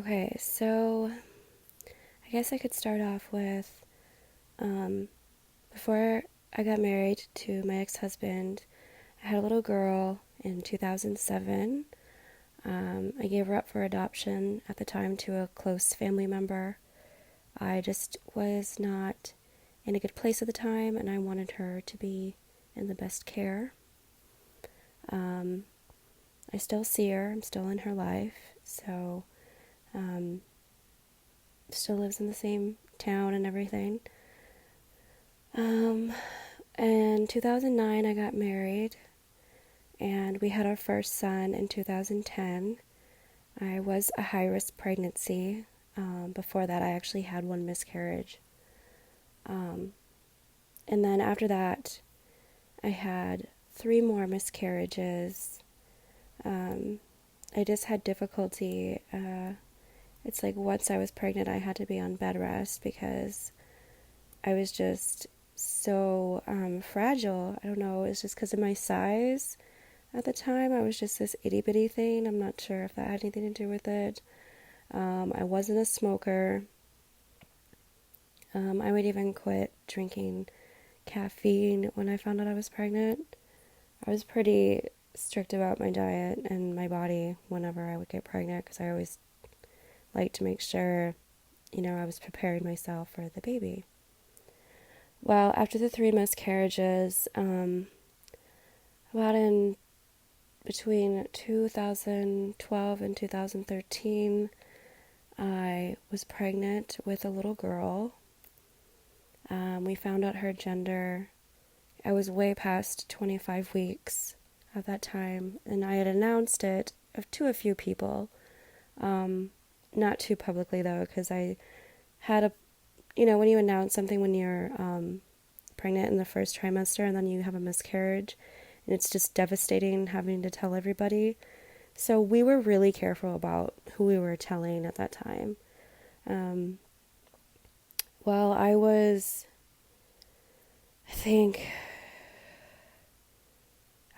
Okay, so I guess I could start off with before I got married to my ex husband, I had a little girl in 2007. I gave her up for adoption at the time to a close family member. I just was not in a good place at the time, and I wanted her to be in the best care. Um, I still see her, I'm still in her life, so um, still lives in the same town and everything. Um, in 2009, I got married, and we had our first son in 2010. I was a high risk pregnancy. Before that, I actually had one miscarriage. Um, and then after that, I had three more miscarriages. Um, I just had difficulty. It's like once I was pregnant, I had to be on bed rest because I was just so fragile. I don't know, it's just because of my size at the time. I was just this itty bitty thing. I'm not sure if that had anything to do with it. I wasn't a smoker. I would even quit drinking caffeine when I found out I was pregnant. I was pretty strict about my diet and my body whenever I would get pregnant because I always liked to make sure, I was preparing myself for the baby. Well, after the three miscarriages, about in between 2012 and 2013, I was pregnant with a little girl. We found out her gender. I was way past 25 weeks at that time, and I had announced it to a few people. Not too publicly, though, because I had when you announce something when you're pregnant in the first trimester and then you have a miscarriage, and it's just devastating having to tell everybody. So we were really careful about who we were telling at that time. Well, I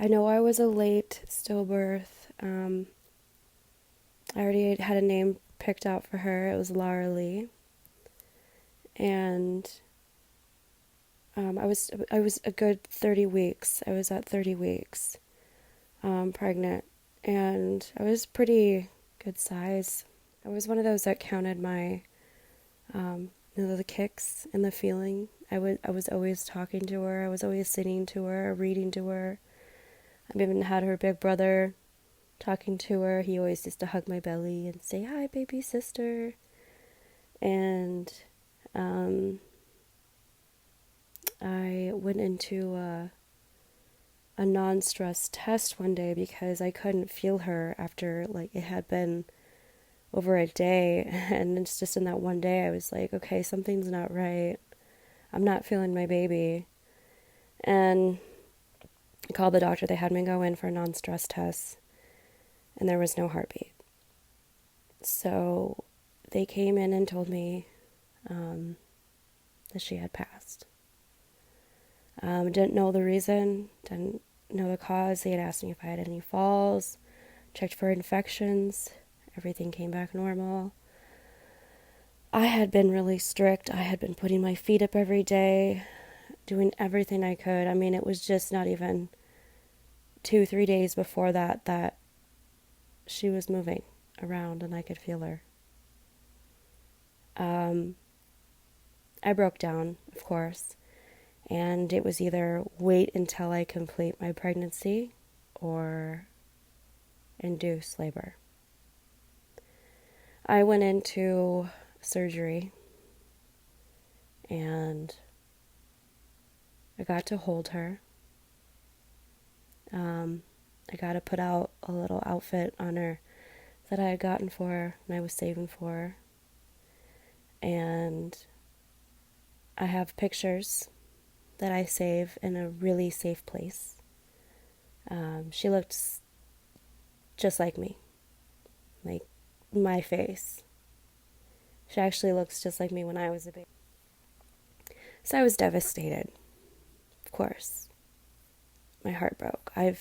know I was a late stillbirth. I already had a name picked out for her. It was Lara Lee. And I was a good 30 weeks. I was at 30 weeks pregnant, and I was pretty good size. I was one of those that counted my the kicks and the feeling. I was always talking to her. I was always singing to her, reading to her. I've even had her big brother talking to her. He always used to hug my belly and say, "Hi, baby sister." And I went into a non-stress test one day because I couldn't feel her after it had been over a day, and it's just in that one day I was like, okay, something's not right. I'm not feeling my baby. And I called the doctor. They had me go in for a non-stress test, and there was no heartbeat. So they came in and told me that she had passed. Didn't know the reason, didn't know the cause. They had asked me if I had any falls, checked for infections. Everything came back normal. I had been really strict. I had been putting my feet up every day, doing everything I could. I mean, it was just not even 2-3 days before that she was moving around and I could feel her. I broke down, of course, and it was either wait until I complete my pregnancy or induce labor. I went into surgery and I got to hold her. I got to put out a little outfit on her that I had gotten for her and I was saving for her. And I have pictures that I save in a really safe place. She looked just like me, like my face. She actually looks just like me when I was a baby. So I was devastated, of course. My heart broke. I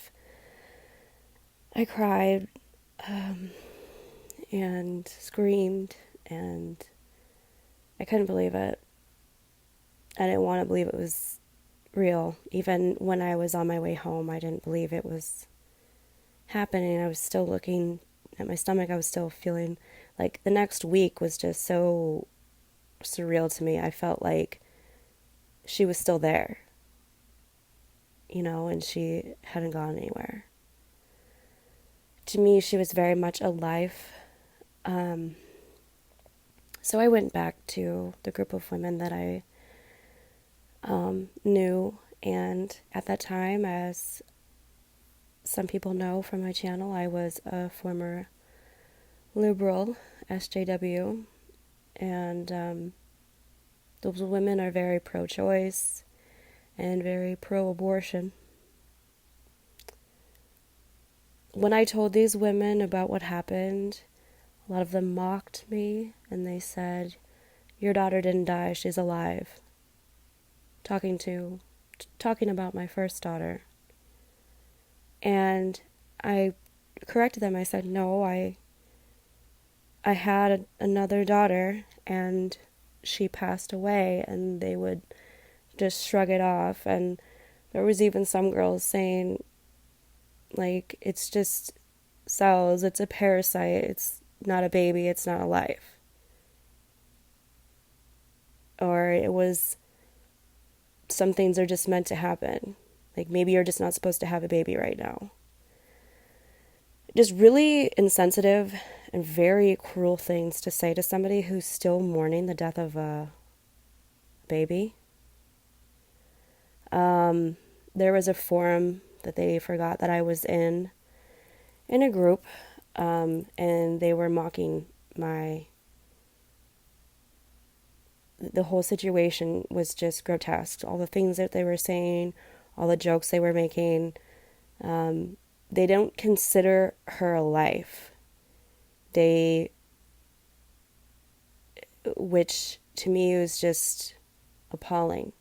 cried, and screamed, and I couldn't believe it. I didn't want to believe it was real. Even when I was on my way home, I didn't believe it was happening. I was still looking at my stomach. I was still feeling like the next week was just so surreal to me. I felt like she was still there, and she hadn't gone anywhere. To me, she was very much alive. So I went back to the group of women that I knew, and at that time, as some people know from my channel, I was a former liberal, SJW, and those women are very pro-choice and very pro-abortion. When I told these women about what happened, a lot of them mocked me, and they said, "Your daughter didn't die, she's alive." Talking about my first daughter. And I corrected them. I said, "No, I had another daughter, and she passed away," and they would just shrug it off. And there was even some girls saying, like, "It's just cells, it's a parasite, it's not a baby, it's not a life." Or it was, "Some things are just meant to happen. Like, maybe you're just not supposed to have a baby right now." Just really insensitive and very cruel things to say to somebody who's still mourning the death of a baby. There was a forum that they forgot that I was in a group, and they were mocking the whole situation was just grotesque. All the things that they were saying, all the jokes they were making, they don't consider her a life. Which to me was just appalling.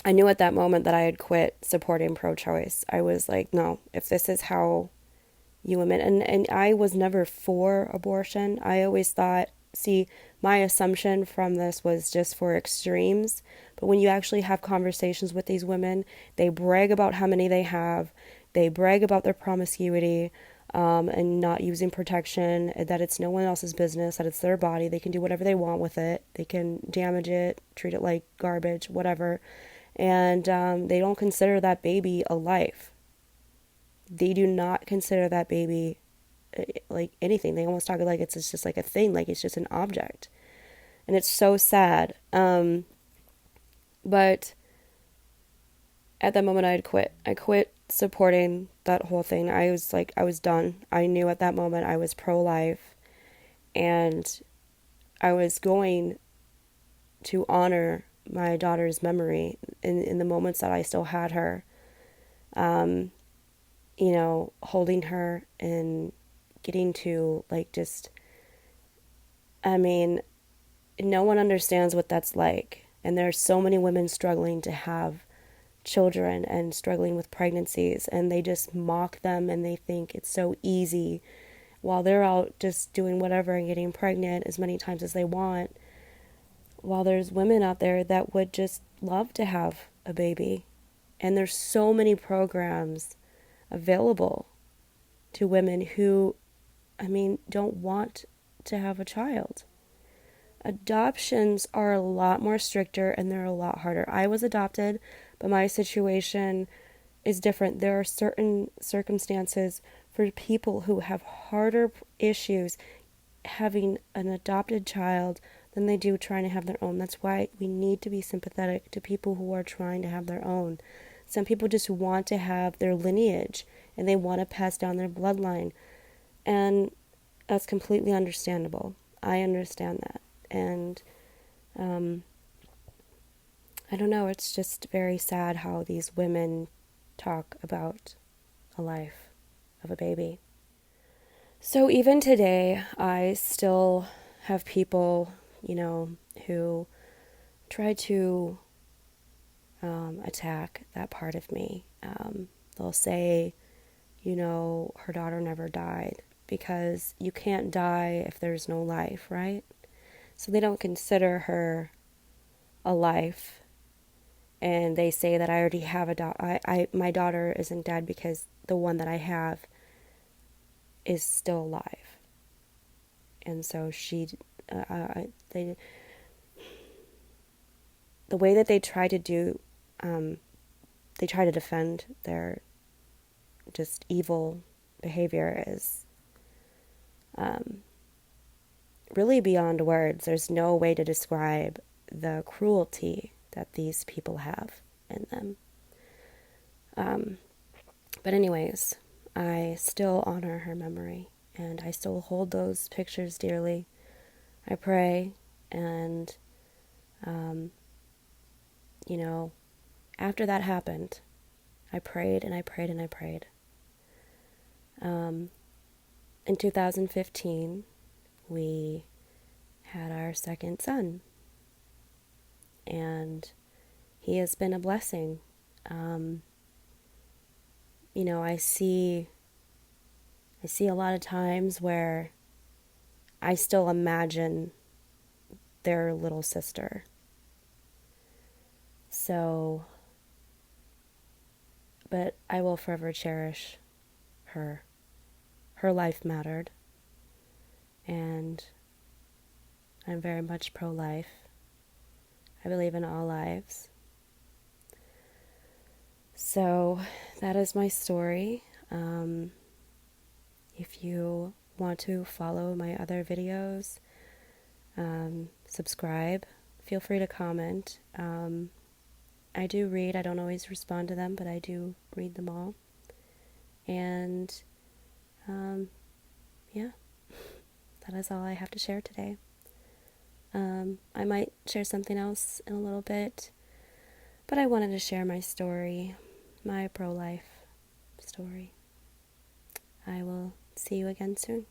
I knew at that moment that I had quit supporting pro-choice. I was like, no, if this is how you women, and I was never for abortion. I always thought, my assumption from this was just for extremes. But when you actually have conversations with these women, they brag about how many they have. They brag about their promiscuity, and not using protection, that it's no one else's business, that it's their body. They can do whatever they want with it. They can damage it, treat it like garbage, whatever. And they don't consider that baby a life. They do not consider that baby like anything. They almost talk like it's just like a thing, like it's just an object. And it's so sad. But at that moment I had quit. I quit supporting that whole thing. I was done. I knew at that moment I was pro-life, and I was going to honor my daughter's memory in the moments that I still had her. Holding her and getting to no one understands what that's like. And there are so many women struggling to have children and struggling with pregnancies, and they just mock them and they think it's so easy while they're out just doing whatever and getting pregnant as many times as they want, while there's women out there that would just love to have a baby. And there's so many programs available to women who, don't want to have a child. Adoptions are a lot more stricter and they're a lot harder. I was adopted, but my situation is different. There are certain circumstances for people who have harder issues having an adopted child than they do trying to have their own. That's why we need to be sympathetic to people who are trying to have their own. Some people just want to have their lineage and they want to pass down their bloodline. And that's completely understandable. I understand that. And I don't know, it's just very sad how these women talk about a life of a baby. So even today, I still have people, who try to attack that part of me. They'll say, her daughter never died. because you can't die if there's no life, right? So they don't consider her a life, and they say that I already have a daughter. My daughter isn't dead because the one that I have is still alive, and so they, the way that they try to do, they try to defend their just evil behavior is really beyond words. There's no way to describe the cruelty that these people have in them. But anyways, I still honor her memory, and I still hold those pictures dearly. I pray, and, after that happened, I prayed and I prayed and I prayed. In 2015, we had our second son, and he has been a blessing. I see a lot of times where I still imagine their little sister. So, but I will forever cherish her. Her life mattered, and I'm very much pro-life. I believe in all lives. So that is my story. If you want to follow my other videos, subscribe, feel free to comment. I do read. I don't always respond to them, but I do read them all. And yeah, that is all I have to share today. I might share something else in a little bit, but I wanted to share my story, my pro-life story. I will see you again soon.